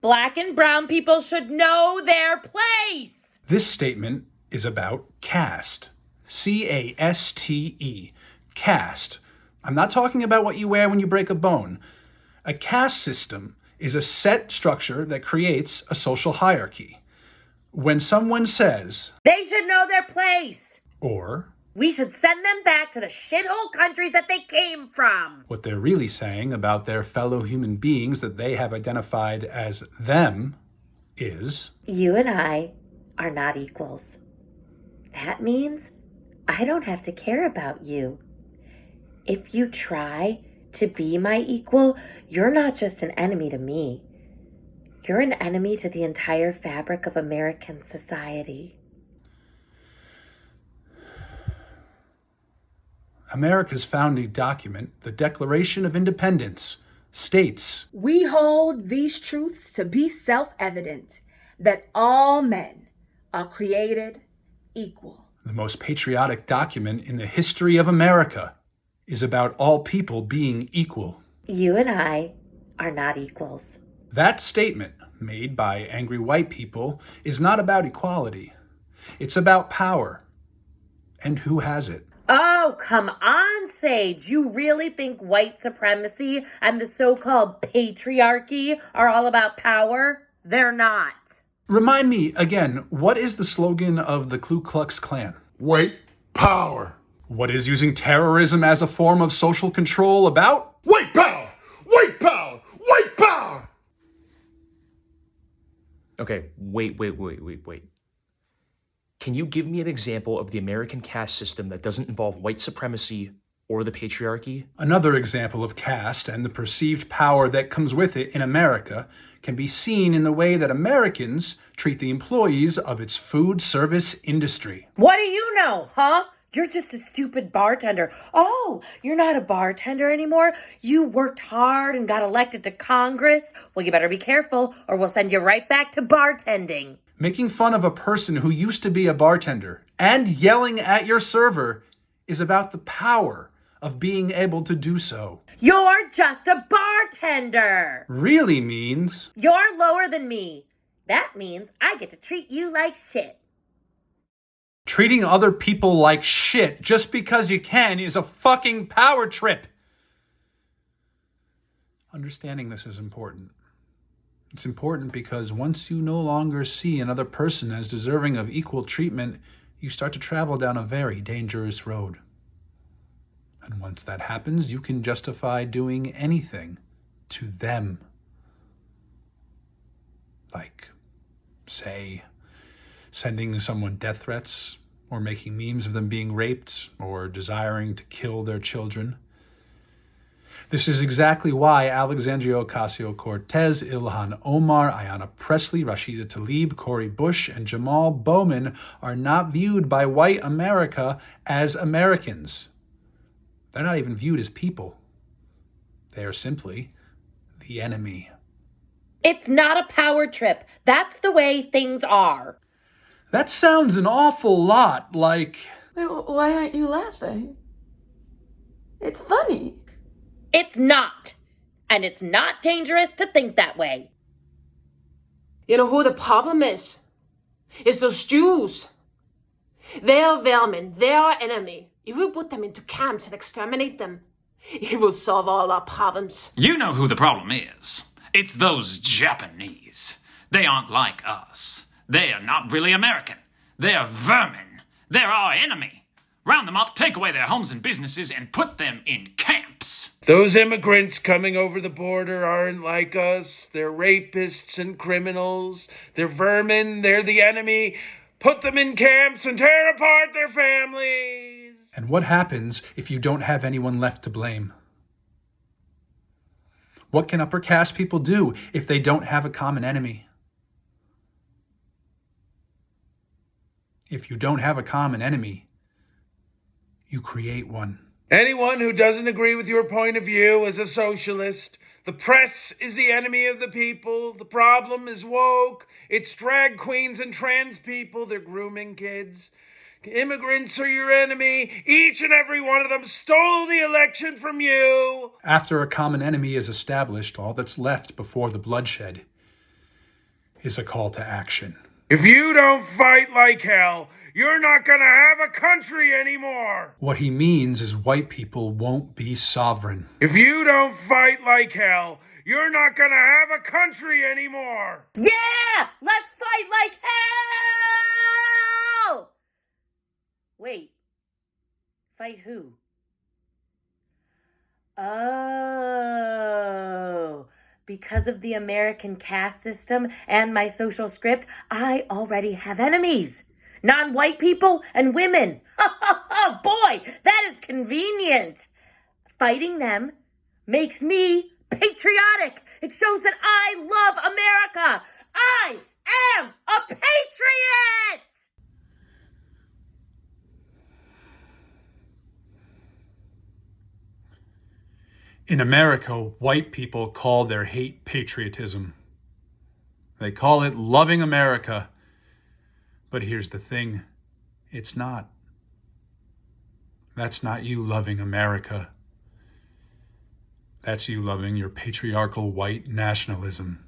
Black and brown people should know their place. This statement is about caste. C-A-S-T-E. Caste. I'm not talking about what you wear when you break a bone. A caste system is a set structure that creates a social hierarchy. When someone says, they should know their place, or we should send them back to the shithole countries that they came from, what they're really saying about their fellow human beings that they have identified as them is, you and I are not equals. That means I don't have to care about you. If you try to be my equal, you're not just an enemy to me. You're an enemy to the entire fabric of American society. America's founding document, the Declaration of Independence, states, we hold these truths to be self-evident, that all men are created equal. The most patriotic document in the history of America is about all people being equal. You and I are not equals. That statement, made by angry white people, is not about equality. It's about power. And who has it? Oh, come on, Sage. You really think white supremacy and the so-called patriarchy are all about power? They're not. Remind me again, what is the slogan of the Ku Klux Klan? White power. What is using terrorism as a form of social control about? White power! White power! White power! Okay, wait. Can you give me an example of the American caste system that doesn't involve white supremacy or the patriarchy? Another example of caste and the perceived power that comes with it in America can be seen in the way that Americans treat the employees of its food service industry. What do you know, huh? You're just a stupid bartender. Oh, you're not a bartender anymore? You worked hard and got elected to Congress? Well, you better be careful or we'll send you right back to bartending. Making fun of a person who used to be a bartender and yelling at your server is about the power of being able to do so. You're just a bartender. Really means you're lower than me. That means I get to treat you like shit. Treating other people like shit just because you can is a fucking power trip. Understanding this is important. It's important because once you no longer see another person as deserving of equal treatment, you start to travel down a very dangerous road. And once that happens, you can justify doing anything to them. Like, say, sending someone death threats, or making memes of them being raped, or desiring to kill their children. This is exactly why Alexandria Ocasio-Cortez, Ilhan Omar, Ayanna Pressley, Rashida Tlaib, Cori Bush, and Jamal Bowman are not viewed by white America as Americans. They're not even viewed as people. They are simply the enemy. It's not a power trip. That's the way things are. That sounds an awful lot like... Wait, why aren't you laughing? It's funny. It's not. And it's not dangerous to think that way. You know who the problem is? It's those Jews. They are vermin. They are enemy. If we put them into camps and exterminate them, it will solve all our problems. You know who the problem is. It's those Japanese. They aren't like us. They are not really American. They are vermin. They're our enemy. Round them up, take away their homes and businesses, and put them in camps. Those immigrants coming over the border aren't like us. They're rapists and criminals. They're vermin. They're the enemy. Put them in camps and tear apart their families. And what happens if you don't have anyone left to blame? What can upper caste people do if they don't have a common enemy? If you don't have a common enemy, you create one. Anyone who doesn't agree with your point of view is a socialist. The press is the enemy of the people. The problem is woke. It's drag queens and trans people. They're grooming kids. Immigrants are your enemy. Each and every one of them stole the election from you. After a common enemy is established, all that's left before the bloodshed is a call to action. If you don't fight like hell, you're not gonna have a country anymore. What he means is white people won't be sovereign. If you don't fight like hell, you're not gonna have a country anymore. Yeah! Let's fight like hell! Wait. Fight who? Oh, because of the American caste system and my social script, I already have enemies. Non-white people and women. Oh boy, that is convenient. Fighting them makes me patriotic. It shows that I love America. I am a patriot! In America, white people call their hate patriotism. They call it loving America. But here's the thing, it's not. That's not you loving America. That's you loving your patriarchal white nationalism.